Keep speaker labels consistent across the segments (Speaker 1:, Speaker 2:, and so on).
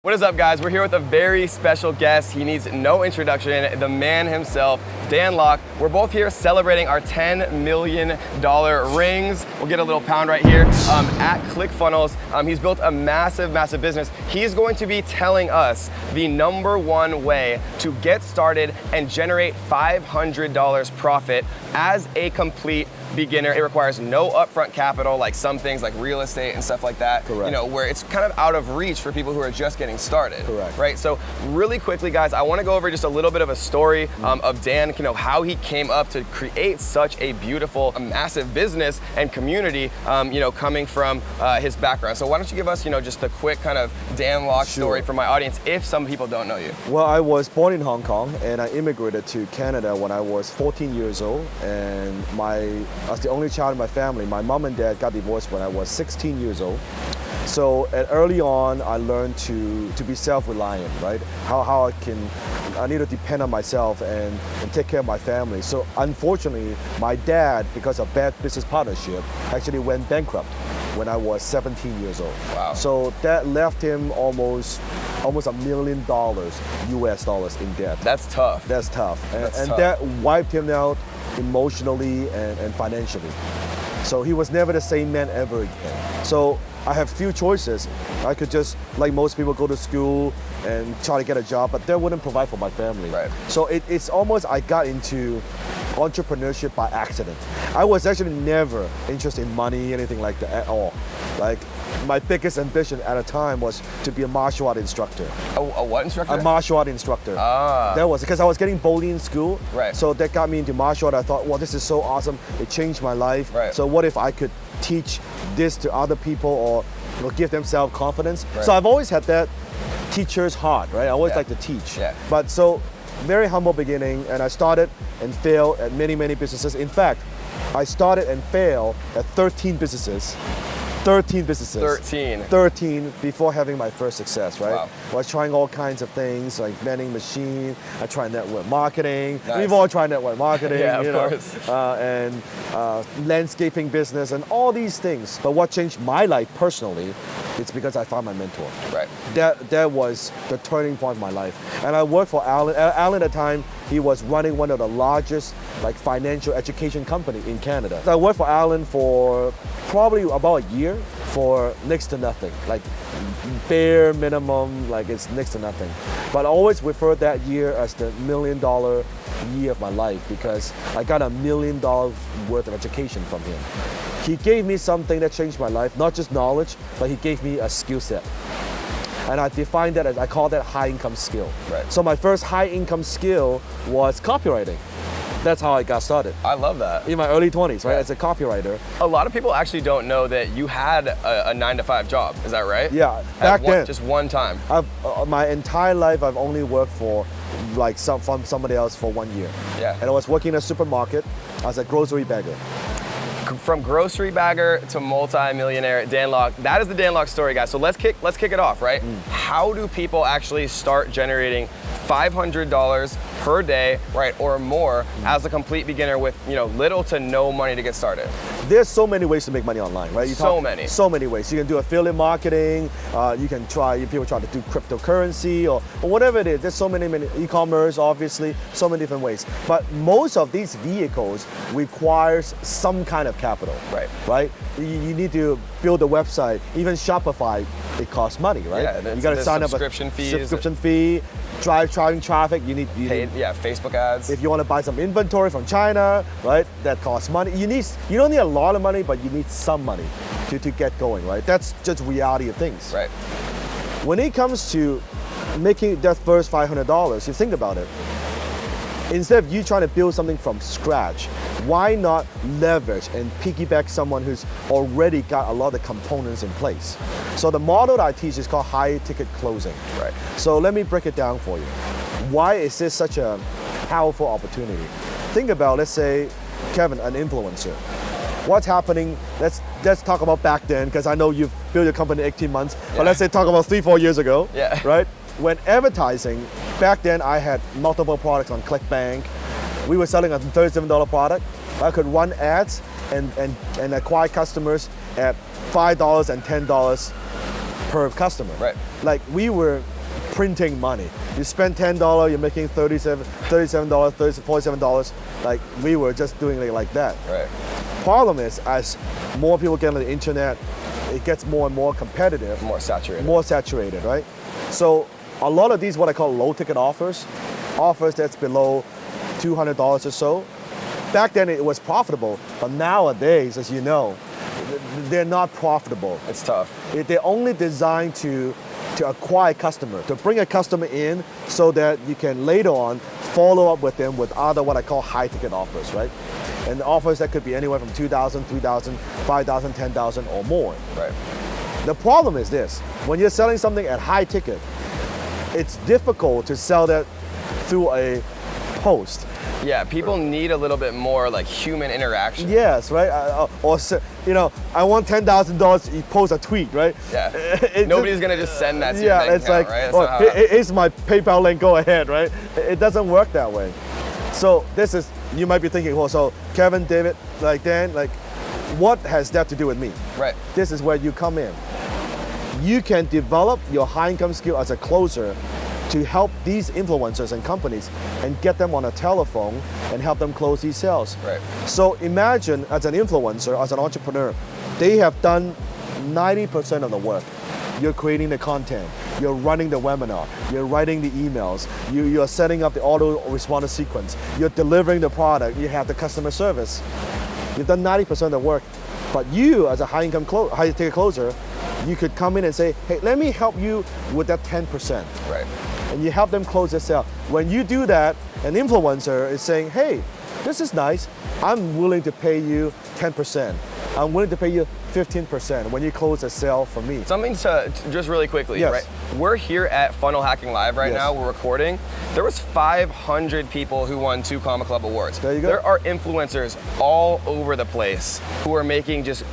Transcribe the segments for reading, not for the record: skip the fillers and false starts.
Speaker 1: What is up, guys? We're here with a very special guest. He needs no introduction, the man himself, Dan Lok. We're both here celebrating our $10 million rings. We'll get a little pound right here at ClickFunnels. He's built a massive, massive business. He's going to be telling us the #1 way to get started and generate $500 profit as a complete beginner. It requires no upfront capital, like some things like real estate and stuff like that.
Speaker 2: Correct.
Speaker 1: You know, where it's kind of out of reach for people who are just getting started.
Speaker 2: Correct.
Speaker 1: Right. So really quickly, guys, I want to go over just a little bit of a story of Dan. You know, how he came up to create such a beautiful, massive business and community. You know, coming from his background. So why don't you give us, you know, just the quick kind of Dan Lok story for my audience, if some people don't know you.
Speaker 2: Well, I was born in Hong Kong and I immigrated to Canada when I was 14 years old, and I was the only child in my family. My mom and dad got divorced when I was 16 years old. So early on, I learned to be self-reliant, right? How I need to depend on myself and take care of my family. So unfortunately, my dad, because of bad business partnership, actually went bankrupt when I was 17 years old.
Speaker 1: Wow.
Speaker 2: So that left him almost $1 million US dollars in debt.
Speaker 1: That's tough.
Speaker 2: That's tough.
Speaker 1: That's
Speaker 2: and
Speaker 1: tough.
Speaker 2: that wiped him out emotionally and financially. So he was never the same man ever again. So I have few choices. I could just, like most people, go to school and try to get a job, but that wouldn't provide for my family.
Speaker 1: Right.
Speaker 2: So it's almost I got into entrepreneurship by accident. I was actually never interested in money, anything like that at all. Like, my biggest ambition at a time was to be a martial art instructor.
Speaker 1: A what instructor?
Speaker 2: A martial art instructor.
Speaker 1: Ah.
Speaker 2: That was because I was getting bullied in school.
Speaker 1: Right.
Speaker 2: So that got me into martial art. I thought, well, this is so awesome. It changed my life.
Speaker 1: Right.
Speaker 2: So what if I could teach this to other people, or give them self-confidence?
Speaker 1: Right.
Speaker 2: So I've always had that teacher's heart, right? I always
Speaker 1: Yeah.
Speaker 2: like to teach.
Speaker 1: Yeah.
Speaker 2: But so very humble beginning, and I started and failed at many, many businesses. In fact, I started and failed at 13 businesses. 13 businesses. 13 before having my first success, right?
Speaker 1: Wow.
Speaker 2: I was trying all kinds of things like vending machine. I tried network marketing.
Speaker 1: Nice.
Speaker 2: We've all tried network marketing,
Speaker 1: Yeah, of
Speaker 2: you know,
Speaker 1: course.
Speaker 2: and landscaping business and all these things. But what changed my life personally, it's because I found my mentor.
Speaker 1: Right.
Speaker 2: That was the turning point of my life. And I worked for Alan. Alan at the time, he was running one of the largest financial education company in Canada. I worked for Alan for probably about a year for next to nothing, like bare minimum, like it's next to nothing. But I always refer that year as the $1 million year of my life because I got $1 million worth of education from him. He gave me something that changed my life, not just knowledge, but he gave me a skill set. And I define that as, I call that high income skill.
Speaker 1: Right.
Speaker 2: So my first high income skill was copywriting. That's how I got started.
Speaker 1: I love that.
Speaker 2: In my early 20s, right,
Speaker 1: Yeah.
Speaker 2: as a copywriter.
Speaker 1: A lot of people actually don't know that you had a 9-to-5 job. Is that right?
Speaker 2: Yeah, back then.
Speaker 1: Just one time.
Speaker 2: My entire life, I've only worked for from somebody else for 1 year.
Speaker 1: Yeah.
Speaker 2: And I was working in a supermarket as a grocery bagger.
Speaker 1: From grocery bagger to multi-millionaire Dan Lok. That is the Dan Lok story, guys. So let's kick it off, right? How do people actually start generating $500 per day, right, or more as a complete beginner with, little to no money to get started?
Speaker 2: There's so many ways to make money online, right?
Speaker 1: So many.
Speaker 2: So many ways. You can do affiliate marketing. You can people try to do cryptocurrency or whatever it is. There's so many e-commerce, obviously, so many different ways. But most of these vehicles requires some kind of capital. Right? You need to build a website. Even Shopify, it costs money, right?
Speaker 1: Yeah,
Speaker 2: you got to sign up
Speaker 1: subscription fees.
Speaker 2: Subscription fee, driving traffic. You need
Speaker 1: Facebook ads.
Speaker 2: If you want to buy some inventory from China, right? That costs money. You don't need a lot of money, but you need some money to get going, right? That's just reality of things.
Speaker 1: Right.
Speaker 2: When it comes to making that first $500, you think about it. Instead of you trying to build something from scratch, why not leverage and piggyback someone who's already got a lot of components in place? So the model that I teach is called high ticket closing.
Speaker 1: Right.
Speaker 2: So let me break it down for you. Why is this such a powerful opportunity? Think about, let's say, Kevin, an influencer. What's happening? Let's talk about back then, because I know you've built your company 18 months, but let's say talk about 3-4 years ago.
Speaker 1: Yeah.
Speaker 2: Right? When advertising, back then I had multiple products on ClickBank. We were selling a $37 product. I could run ads and acquire customers at $5 and $10 per customer.
Speaker 1: Right.
Speaker 2: Like we were printing money. You spend $10, you're making $37, $47. Like we were just doing it like that.
Speaker 1: Right.
Speaker 2: Problem is, as more people get on the internet, it gets more and more competitive.
Speaker 1: More saturated.
Speaker 2: More saturated, right? So a lot of these, what I call low ticket offers that's below $200 or so. Back then it was profitable, but nowadays, as you know, they're not profitable.
Speaker 1: It's tough.
Speaker 2: They're only designed to acquire customer, to bring a customer in so that you can later on follow up with them with other what I call high ticket offers, right? And offers that could be anywhere from $2,000, $3,000, $5,000, $10,000 or more.
Speaker 1: Right.
Speaker 2: The problem is this, when you're selling something at high ticket, it's difficult to sell that through a post.
Speaker 1: Yeah, people need a little bit more like human interaction.
Speaker 2: Yes, right? I want $10,000, you post a tweet, right?
Speaker 1: Yeah. Nobody's gonna just send that to your bank
Speaker 2: it's
Speaker 1: account,
Speaker 2: like,
Speaker 1: right? That's not how it
Speaker 2: here's my PayPal link, go ahead, right? It doesn't work that way. So this is, you might be thinking, well, so Kevin, David, like Dan, like what has that to do with me?
Speaker 1: Right.
Speaker 2: This is where you come in. You can develop your high income skill as a closer to help these influencers and companies and get them on a telephone and help them close these sales.
Speaker 1: Right.
Speaker 2: So imagine as an influencer, as an entrepreneur, they have done 90% of the work. You're creating the content, you're running the webinar, you're writing the emails, you're setting up the autoresponder sequence, you're delivering the product, you have the customer service. You've done 90% of the work, but you as a high ticket closer, you could come in and say, hey, let me help you with that 10%.
Speaker 1: Right.
Speaker 2: And you help them close the sale. When you do that, an influencer is saying, hey, this is nice. I'm willing to pay you 10%. I'm willing to pay you 15% when you close a sale for me.
Speaker 1: Something to just really quickly,
Speaker 2: Yes.
Speaker 1: right? We're here at Funnel Hacking Live right
Speaker 2: Yes.
Speaker 1: now. We're recording. There was 500 people who won 2 Comma Club awards.
Speaker 2: There you go.
Speaker 1: There are influencers all over the place who are making just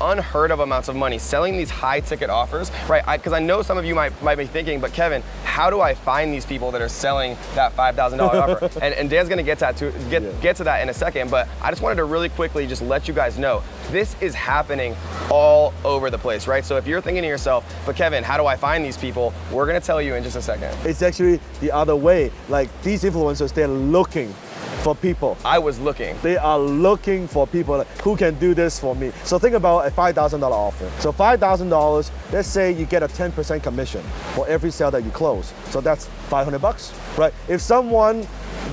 Speaker 1: unheard of amounts of money selling these high ticket offers, right? Because I know some of you might be thinking, but Kevin, how do I find these people that are selling that $5,000 offer? And Dan's gonna get to that in a second, but I just wanted to really quickly just let you guys know this is happening all over the place, right? So if you're thinking to yourself, but Kevin, how do I find these people? We're gonna tell you in just a second.
Speaker 2: It's actually the other way. Like these influencers, they're looking for people.
Speaker 1: I was looking.
Speaker 2: They are looking for people who can do this for me. So think about a $5,000 offer. So $5,000, let's say you get a 10% commission for every sale that you close. So that's $500, right? If someone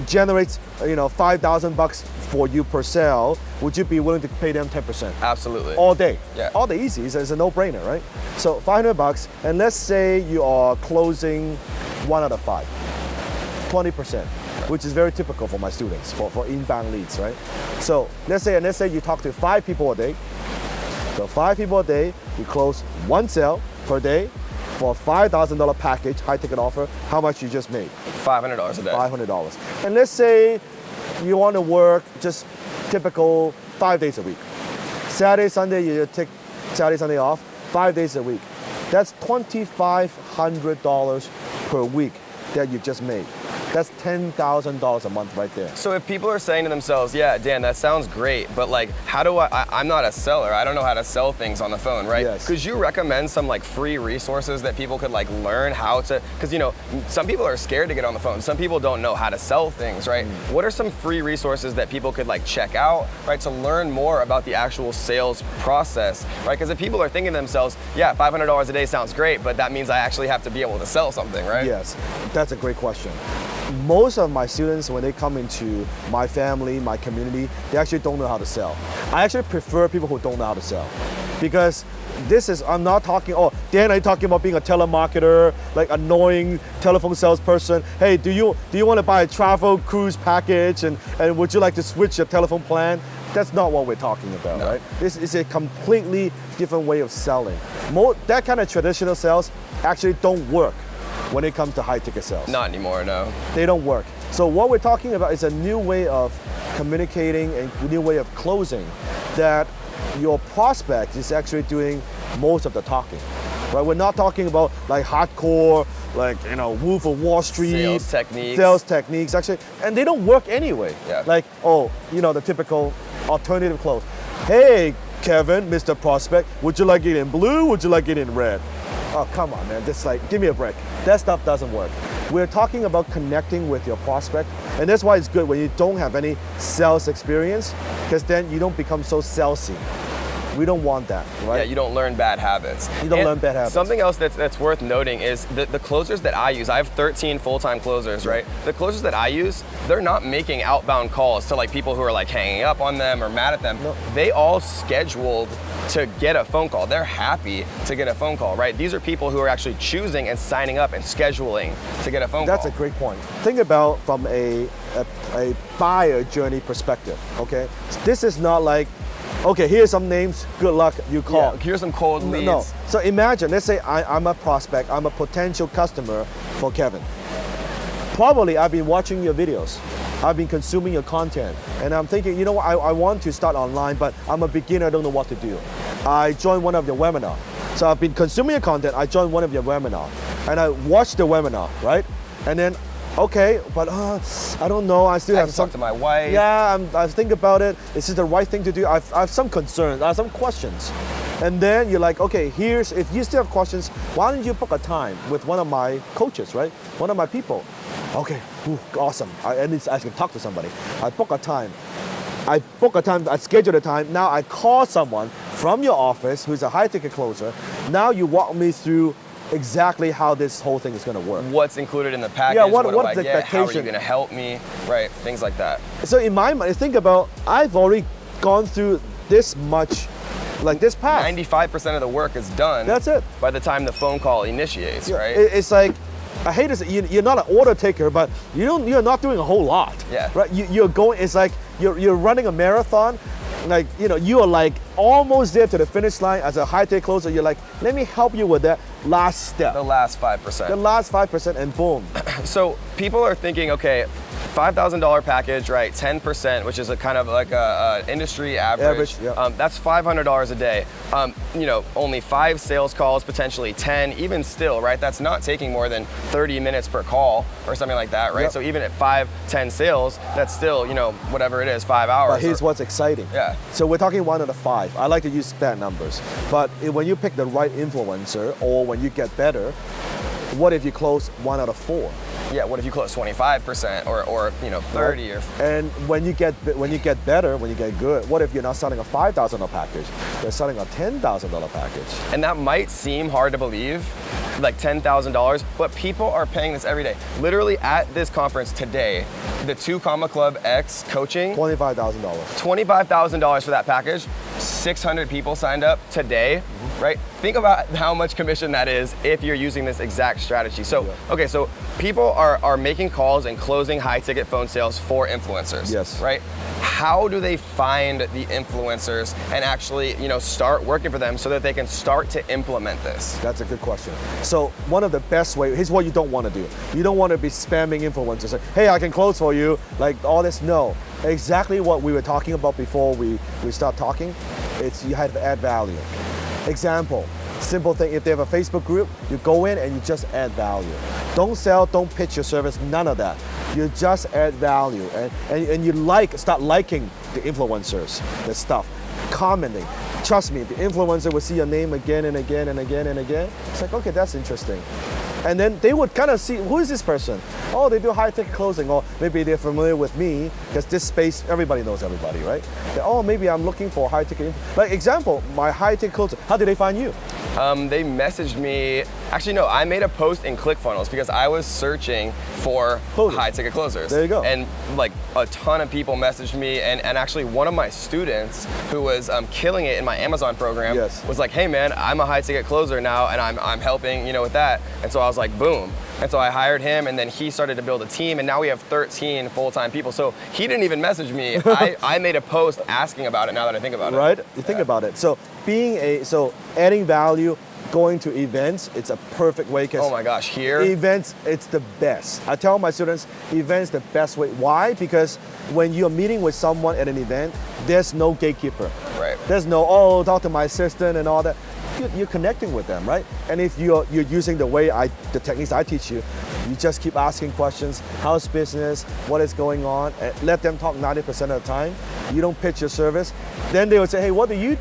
Speaker 2: generates, $5,000 for you per sale, would you be willing to pay them 10%?
Speaker 1: Absolutely.
Speaker 2: All day.
Speaker 1: Yeah.
Speaker 2: All day easy. It's a no-brainer, right? So $500, and let's say you are closing 1 out of 5, 20%, which is very typical for my students for inbound leads, right? So let's say you talk to 5 people a day. So 5 people a day, you close 1 sale per day for a $5,000 package, high ticket offer. How much you just made?
Speaker 1: $500 a day.
Speaker 2: $500. And let's say you want to work just typical 5 days a week. Saturday, Sunday, you take Saturday, Sunday off, 5 days a week. That's $2,500 per week that you just made. That's $10,000 a month right there.
Speaker 1: So if people are saying to themselves, yeah, Dan, that sounds great, but like, how do I'm not a seller. I don't know how to sell things on the phone, right?
Speaker 2: Yes.
Speaker 1: Could you recommend some like free resources that people could like learn how to, because some people are scared to get on the phone. Some people don't know how to sell things, right? What are some free resources that people could like check out, right? To learn more about the actual sales process, right? Because if people are thinking to themselves, yeah, $500 a day sounds great, but that means I actually have to be able to sell something, right?
Speaker 2: Yes, that's a great question. Most of my students, when they come into my family, my community, they actually don't know how to sell. I actually prefer people who don't know how to sell, because I'm not talking, Dan, are you talking about being a telemarketer, like annoying telephone salesperson? Hey, do you want to buy a travel cruise package and would you like to switch your telephone plan? That's not what we're talking about,
Speaker 1: No.
Speaker 2: right? This is a completely different way of selling. That kind of traditional sales actually don't work when it comes to high ticket sales.
Speaker 1: Not anymore, no.
Speaker 2: They don't work. So what we're talking about is a new way of communicating, a new way of closing, that your prospect is actually doing most of the talking, right? We're not talking about like hardcore, like, Wolf of Wall Street.
Speaker 1: Sales techniques.
Speaker 2: Actually, and they don't work anyway.
Speaker 1: Yeah.
Speaker 2: Like, the typical alternative close. Hey, Kevin, Mr. Prospect, would you like it in blue? Would you like it in red? Oh, come on, man. Just like, give me a break. That stuff doesn't work. We're talking about connecting with your prospect, and that's why it's good when you don't have any sales experience, because then you don't become so salesy. We don't want that, right?
Speaker 1: Yeah, you don't learn bad habits.
Speaker 2: You don't learn bad habits.
Speaker 1: Something else that's worth noting is the closers that I use. I have 13 full-time closers, right? The closers that I use, they're not making outbound calls to like people who are like hanging up on them or mad at them.
Speaker 2: No.
Speaker 1: They all scheduled to get a phone call. They're happy to get a phone call, right? These are people who are actually choosing and signing up and scheduling to get a phone
Speaker 2: That's
Speaker 1: call.
Speaker 2: a great point. Think about from a buyer journey perspective, okay? This is not like, okay, here's some names, good luck, you call.
Speaker 1: Yeah, here's some cold leads.
Speaker 2: No. So imagine, let's say I'm a prospect, I'm a potential customer for Kevin. Probably I've been watching your videos, I've been consuming your content, and I'm thinking, you know what, I want to start online, but I'm a beginner, I don't know what to do. I joined one of your webinar. So I've been consuming your content, I joined one of your webinar, and I watched the webinar, right? And then, okay, but I don't know, I still
Speaker 1: I
Speaker 2: have
Speaker 1: have to
Speaker 2: some.
Speaker 1: talk to my wife.
Speaker 2: Yeah, I think about it. Is this the right thing to do? I have some concerns, I have some questions. And then you're like, okay, if you still have questions, why don't you book a time with one of my coaches, right? One of my people. Okay, awesome. At least I can talk to somebody. I book a time. I schedule a time. Now I call someone from your office who's a high ticket closer. Now you walk me through exactly how this whole thing is going to work.
Speaker 1: What's included in the package?
Speaker 2: Yeah,
Speaker 1: what do
Speaker 2: what's
Speaker 1: I
Speaker 2: the
Speaker 1: get? How are you
Speaker 2: expectation?
Speaker 1: going to help me? Right, things like that.
Speaker 2: So in my mind, think about, I've already gone through this much, like this path.
Speaker 1: 95% of the work is done.
Speaker 2: That's it.
Speaker 1: By the time the phone call initiates,
Speaker 2: Yeah,
Speaker 1: right?
Speaker 2: It's like, I hate to say, you're not an order taker, but you're not doing a whole lot.
Speaker 1: Yeah.
Speaker 2: Right? You're going, it's like you're running a marathon, like, you are like almost there to the finish line as a high-tech closer. You're like, let me help you with that last step.
Speaker 1: The last 5%.
Speaker 2: The last 5%, and boom.
Speaker 1: So people are thinking, okay, $5,000 package, right? 10%, which is a kind of like a industry average.
Speaker 2: Yeah.
Speaker 1: That's $500 a day. Only 5 sales calls, potentially 10. Even still, right? That's not taking more than 30 minutes per call or something like that, right?
Speaker 2: Yep.
Speaker 1: So even at 5, 10 sales, that's still, whatever it is, 5 hours.
Speaker 2: But here's what's exciting.
Speaker 1: Yeah.
Speaker 2: So we're talking 1 out of 5. I like to use bad numbers. But when you pick the right influencer, or when you get better, what if you close 1 out of 4?
Speaker 1: Yeah, what if you close 25% or 30 or
Speaker 2: And when you get better, when you get good, what if you're not selling a $5,000 package? You're selling a $10,000 package.
Speaker 1: And that might seem hard to believe, like $10,000, but people are paying this every day. Literally at this conference today, the 2 Comma Club X coaching,
Speaker 2: $25,000.
Speaker 1: $25,000 for that package. 600 people signed up today, right? Think about how much commission that is if you're using this exact strategy. So, okay, so people are making calls and closing high ticket phone sales for influencers,
Speaker 2: Yes.
Speaker 1: right? How do they find the influencers and actually, start working for them so that they can start to implement this?
Speaker 2: That's a good question. So one of the best ways, here's what you don't want to do. You don't want to be spamming influencers. Like, hey, I can close for you, like all this. No, exactly what we were talking about before we start talking. It's you have to add value. Example, simple thing, if they have a Facebook group, you go in and you just add value. Don't sell, don't pitch your service, none of that. You just add value and you start liking the influencers, the stuff, commenting. Trust me, the influencer will see your name again and again and again and again. It's like, okay, that's interesting. And then they would kind of see, who is this person? Oh, they do high-tech closing, or maybe they're familiar with me, because this space, everybody knows everybody, right? Oh, maybe I'm looking for high-tech. Like example, my high-tech closer, how did they find you?
Speaker 1: They messaged me, actually no, I made a post in ClickFunnels because I was searching for high ticket closers.
Speaker 2: There you go.
Speaker 1: And like a ton of people messaged me, and actually one of my students who was killing it in my Amazon program was like, hey man, I'm a high ticket closer now and I'm helping, with that. And so I was like, boom. And so I hired him, and then he started to build a team, and now we have 13 full-time people. So he didn't even message me. I made a post asking about it now that I think about it.
Speaker 2: Right? You think about it. So adding value, going to events, it's a perfect way.
Speaker 1: Oh my gosh, here?
Speaker 2: Events, it's the best. I tell my students, events the best way. Why? Because when you're meeting with someone at an event, there's no gatekeeper.
Speaker 1: Right.
Speaker 2: There's no, talk to my assistant and all that. You're connecting with them, right? And if you're using the techniques I teach you, you just keep asking questions. How's business? What is going on? And let them talk 90% of the time. You don't pitch your service. Then they would say, hey, what do? You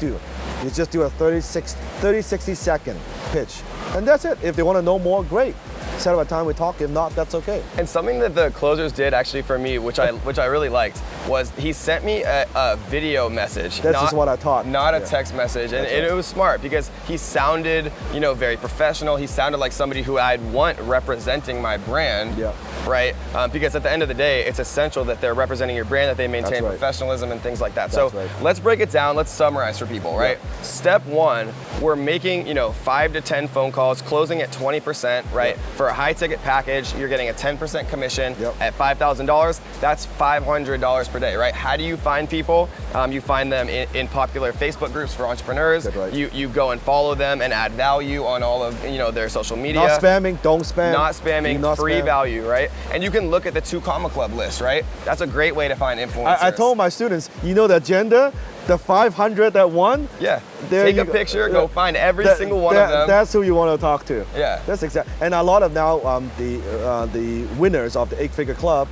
Speaker 2: just do a 30, 60 second pitch. And that's it. If they want to know more, great. Set up a time we talk. If not, that's okay.
Speaker 1: And something that the closers did actually for me, which I really liked, was he sent me a video message.
Speaker 2: This is what I taught.
Speaker 1: Not a text message, and it was smart because he sounded, very professional. He sounded like somebody who I'd want representing my brand.
Speaker 2: Yeah.
Speaker 1: Right? Because at the end of the day, it's essential that they're representing your brand, that they maintain professionalism and things like that. So let's break it down. Let's summarize for people, right? Yeah. Step one, we're making 5 to 10 phone calls, closing at 20%, right? For a high ticket package, you're getting a 10% commission at $5,000. That's $500 per day, right? How do you find people? You find them in popular Facebook groups for entrepreneurs.
Speaker 2: Right.
Speaker 1: You go and follow them and add value on all of their social media.
Speaker 2: Not spamming, don't spam.
Speaker 1: Not spamming, free value, right? And you can look at the 2 Comma Club list, right? That's a great way to find influencers.
Speaker 2: I told my students, the agenda, the 500 that won.
Speaker 1: Yeah. Take a picture, go find every single one of them.
Speaker 2: That's who you want to talk to.
Speaker 1: Yeah.
Speaker 2: That's exactly. And a lot of now the winners of the 8-Figure Club,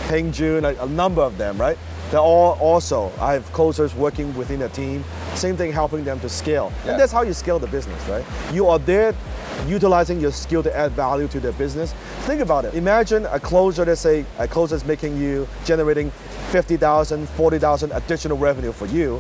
Speaker 2: Peng Joon, a number of them, right? They're all also, I have closers working within a team. Same thing, helping them to scale. Yeah. And that's how you scale the business, right? You are there utilizing your skill to add value to their business. Think about it. Imagine a closer, let's say a closer is generating 50,000, 40,000 additional revenue for you.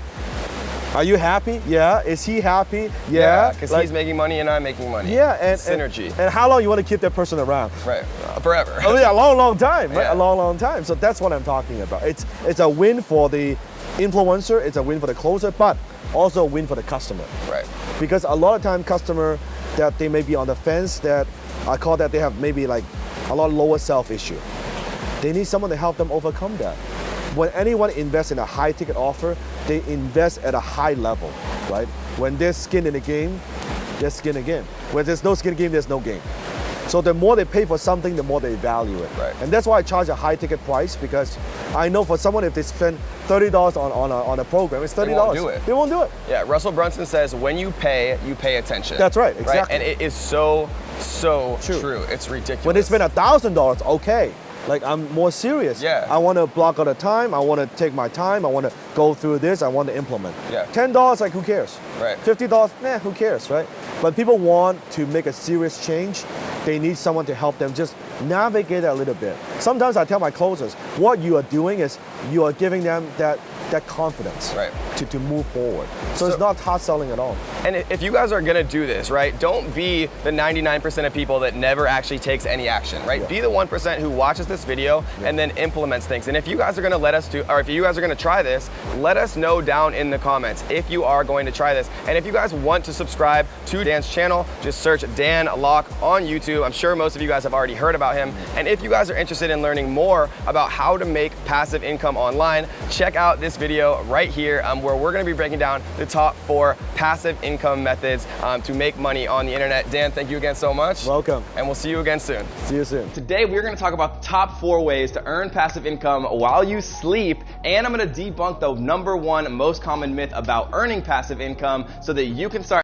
Speaker 2: Are you happy? Yeah. Is he happy? Yeah.
Speaker 1: Because he's making money and I'm making money.
Speaker 2: Yeah, and
Speaker 1: synergy.
Speaker 2: And how long you want to keep that person around?
Speaker 1: Right. Forever.
Speaker 2: Oh yeah, a long time, right? A long time. So that's what I'm talking about. It's a win for the influencer, it's a win for the closer, but also a win for the customer.
Speaker 1: Right.
Speaker 2: Because a lot of time customer that they may be on the fence, that I call that they have maybe like a lot lower self-issue. They need someone to help them overcome that. When anyone invests in a high ticket offer, they invest at a high level, right? When there's skin in the game, there's skin in the game. When there's no skin in the game, there's no game. So the more they pay for something, the more they value it.
Speaker 1: Right.
Speaker 2: And that's why I charge a high ticket price, because I know for someone, if they spend $30 on a program, it's $30.
Speaker 1: They won't do it.
Speaker 2: They won't do it.
Speaker 1: Yeah, Russell Brunson says, when you pay attention.
Speaker 2: That's right, exactly.
Speaker 1: Right? And it is so true. It's ridiculous.
Speaker 2: When they spend $1,000, okay. Like, I'm more serious.
Speaker 1: Yeah.
Speaker 2: I want to block out the time. I want to take my time. I want to go through this. I want to implement.
Speaker 1: Yeah.
Speaker 2: $10, like, who cares?
Speaker 1: Right.
Speaker 2: $50, nah, who cares, right? But people want to make a serious change. They need someone to help them just navigate that a little bit. Sometimes I tell my closers, what you are doing is you are giving them that confidence to move forward. So it's not hard selling at all.
Speaker 1: And if you guys are gonna do this, right, don't be the 99% of people that never actually takes any action, right? Yeah. Be the 1% who watches this video and then implements things. And if you guys are gonna if you guys are gonna try this, let us know down in the comments if you are going to try this. And if you guys want to subscribe to Dan's channel, just search Dan Lok on YouTube. I'm sure most of you guys have already heard about him. And if you guys are interested in learning more about how to make passive income online, check out this video right here where we're going to be breaking down the top 4 passive income methods to make money on the internet. Dan, thank you again so much.
Speaker 2: Welcome.
Speaker 1: And we'll see you again soon.
Speaker 2: See you soon.
Speaker 1: Today we're going to talk about the top 4 ways to earn passive income while you sleep, and I'm going to debunk the #1 most common myth about earning passive income so that you can start